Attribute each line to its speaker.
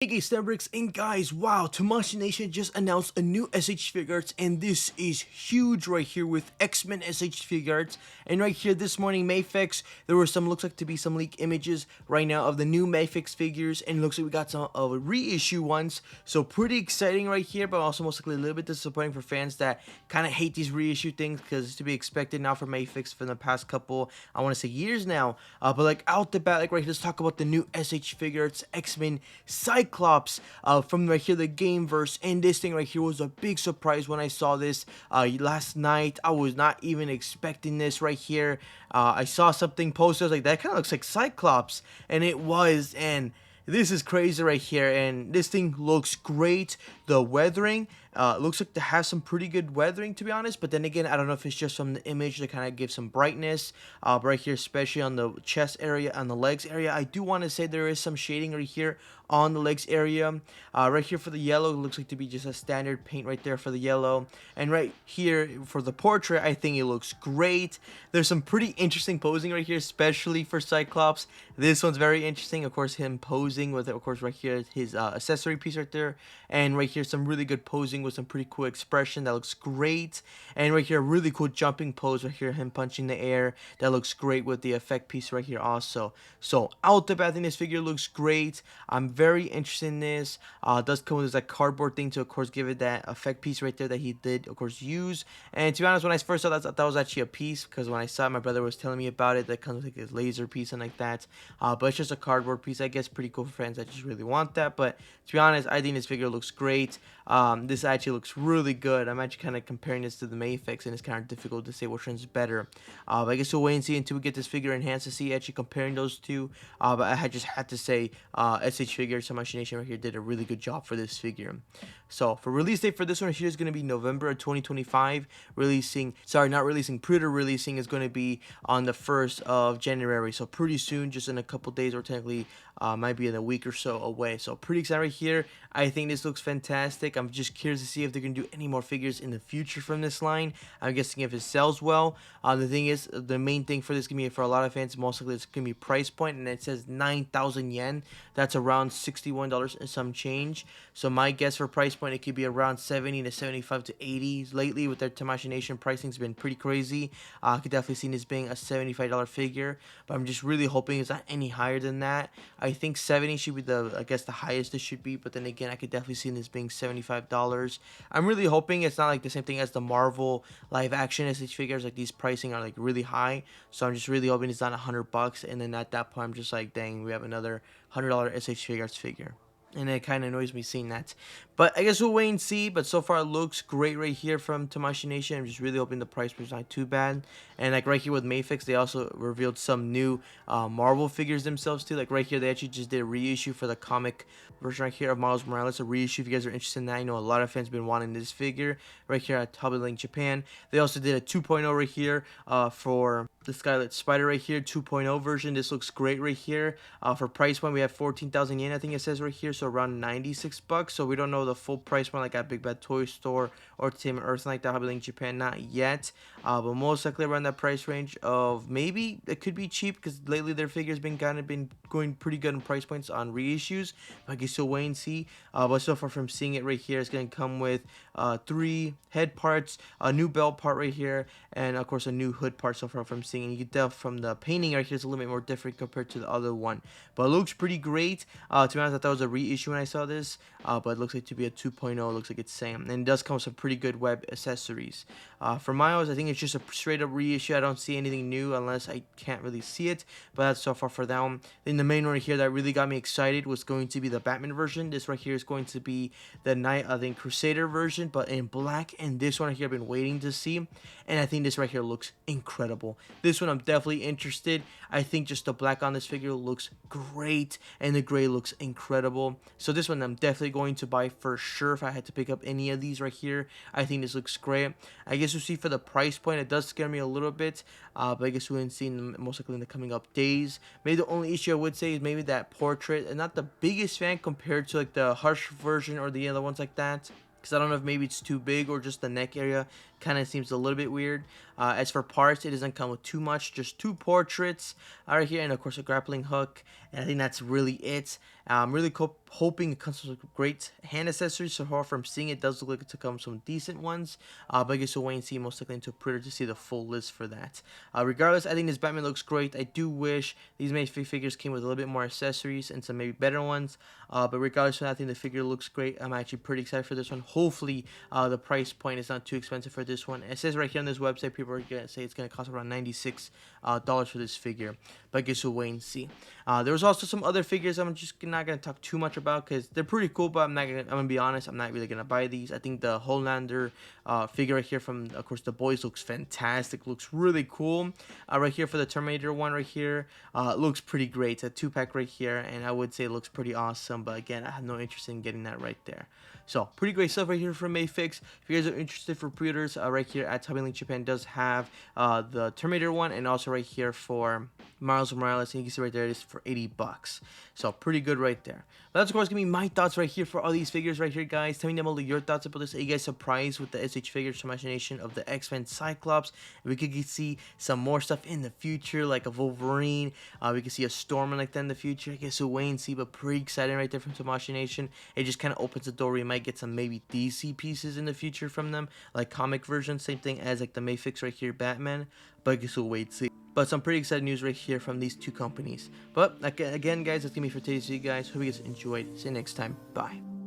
Speaker 1: Hey guys, Bricks, and guys, wow, Tomashi Nation just announced a new S.H.Figuarts, and this is huge right here with X-Men S.H.Figuarts. And right here this morning, Mafex, there were looks like to be some leak images right now of the new Mafex figures, and it looks like we got some reissue ones, so pretty exciting right here, but also most likely a little bit disappointing for fans that kind of hate these reissue things, because it's to be expected now for Mafex for the past couple, I want to say years now, but like out the bat, like right here, let's talk about the new S.H.Figuarts X-Men Cyclops from right here, the Gameverse. And this thing right here was a big surprise when I saw this last night. I was not even expecting this right here. I saw something posted, I was like, that kind of looks like Cyclops, and it was. And this is crazy right here, and this thing looks great. The weathering looks like to have some pretty good weathering, to be honest, but then again, I don't know if it's just from the image to kind of give some brightness, but right here, especially on the chest area and the legs area, I do want to say there is some shading right here on the legs area. Right here for the yellow, it looks like to be just a standard paint right there for the yellow, and right here for the portrait, I think it looks great. There's some pretty interesting posing right here, especially for Cyclops. This one's very interesting, of course, him posing with, of course, right here his accessory piece right there, and right here some really good posing with some pretty cool expression that looks great. And right here, really cool jumping pose right here, him punching the air, that looks great with the effect piece right here also. So out the bat, I think this figure looks great. I'm very interested in this. It does come with that cardboard thing to, of course, give it that effect piece right there that he did, of course, use. And to be honest, when I first saw that, I thought that was actually a piece, because when I saw it, my brother was telling me about it, that comes with like a laser piece and like that. But it's just a cardboard piece. I guess pretty cool for fans that just really want that. But to be honest, I think this figure looks great. This actually looks really good. I'm actually kind of comparing this to the Mafex, and it's kind of difficult to say which one's better. But I guess we'll wait and see until we get this figure enhanced to see actually comparing those two. But I just had to say S.H.Figuarts Imagination right here did a really good job for this figure. So for release date for this one here is going to be November of 2025. Pre-releasing is going to be on the 1st of January. So pretty soon, just in a couple days, or technically might be in a week or so away. So pretty excited right here. I think this looks fantastic. I'm just curious to see if they're going to do any more figures in the future from this line. I'm guessing if it sells well. The thing is, the main thing for this going to be for a lot of fans, most likely it's going to be price point, and it says 9,000 yen. That's around $61 and some change. So my guess for price point, it could be around 70 to 75 to 80. Lately, with their Tamashii Nation pricing, has been pretty crazy. I could definitely see this being a $75 figure, but I'm just really hoping it's not any higher than that. I think 70 should be I guess the highest it should be, but then again, I could definitely see this being $75. I'm really hoping it's not like the same thing as the Marvel live action SH figures. Like, these pricing are like really high, so I'm just really hoping it's not $100, and then at that point, I'm just like, dang, we have another $100 S.H.Figuarts figure. And it kind of annoys me seeing that. But I guess we'll wait and see. But so far, it looks great right here from Tamashii Nation. I'm just really hoping the price was not too bad. And like right here with Mafex, they also revealed some new Marvel figures themselves too. Like right here, they actually just did a reissue for the comic version right here of Miles Morales. A reissue if you guys are interested in that. I know a lot of fans have been wanting this figure right here at Hobby Link Japan. They also did a 2.0 right here for the Scarlet Spider right here, 2.0 version. This looks great right here. For price point, we have 14,000 yen, I think it says right here, so around $96. So we don't know the full price point like at Big Bad Toy Store or Entertainment Earth like that, Hobby Link Japan, not yet. But most likely around that price range of, maybe it could be cheap, because lately their figures been going pretty good in price points on reissues. I guess you'll wait and see. But so far from seeing it right here, it's going to come with 3 head parts, a new belt part right here, and of course a new hood part so far from seeing. And you can tell from the painting right here, it's a little bit more different compared to the other one, but it looks pretty great. To be honest, I thought it was a reissue when I saw this, but it looks like to be a 2.0. It looks like it's same, and it does come with some pretty good web accessories. For Miles, I think it's just a straight up reissue. I don't see anything new unless I can't really see it, but that's so far for them. Then the main one right here that really got me excited was going to be the Batman version. This right here is going to be the Crusader version, but in black, and this one right here I've been waiting to see, and I think this right here looks incredible. This one I'm definitely interested. I think just the black on this figure looks great, and the gray looks incredible. So this one I'm definitely going to buy for sure if I had to pick up any of these right here. I think this looks great. I guess we'll see for the price point. It does scare me a little bit, but I guess we'll see most likely in the coming up days. Maybe the only issue I would say is maybe that portrait, and not the biggest fan compared to like the Harsh version or the other ones like that, because I don't know if maybe it's too big or just the neck area kind of seems a little bit weird. As for parts, it doesn't come with too much, just 2 portraits right here, and of course a grappling hook. And I think that's really it. I'm really hoping it comes with great hand accessories. So far from seeing it, does look like it to come some decent ones. But I guess we'll wait and see, most likely into Twitter, to see the full list for that. Regardless, I think this Batman looks great. I do wish these Mafex figures came with a little bit more accessories and some maybe better ones. But regardless of that, I think the figure looks great. I'm actually pretty excited for this one. Hopefully, the price point is not too expensive for this one. It says right here on this website, people are going to say it's going to cost around $96 for this figure. But I guess we'll wait and see. There was also some other figures I'm just not going to talk too much about because they're pretty cool, but I'm going to be honest, I'm not really going to buy these. I think the Homelander figure right here from, of course, The Boys looks fantastic. Looks really cool. Right here for the Terminator one right here, looks pretty great. It's a 2-pack right here, and I would say it looks pretty awesome. But again, I have no interest in getting that right there. So, pretty great stuff right here from Mafex. If you guys are interested for pre-orders, right here at Toby Link Japan does have the Terminator one, and also right here for Miles Morales, and you can see right there it is for $80. So, pretty good right there. But that's, of course, going to be my thoughts right here for all these figures right here, guys. Tell me down below your thoughts about this. Are you guys surprised with the S.H.Figuarts imagination of the X-Men Cyclops? We could see some more stuff in the future, like a Wolverine. We could see a Storm like that in the future. I guess we'll wait and see, but pretty exciting right there from Tamashii Nation. It just kind of opens the door. We might get some maybe DC pieces in the future from them, like comic versions. Same thing as like the Mafex right here, Batman. But I guess we'll wait and see. But some pretty exciting news right here from these two companies. But again, guys, that's gonna be for today's video, guys. Hope you guys enjoyed. See you next time. Bye.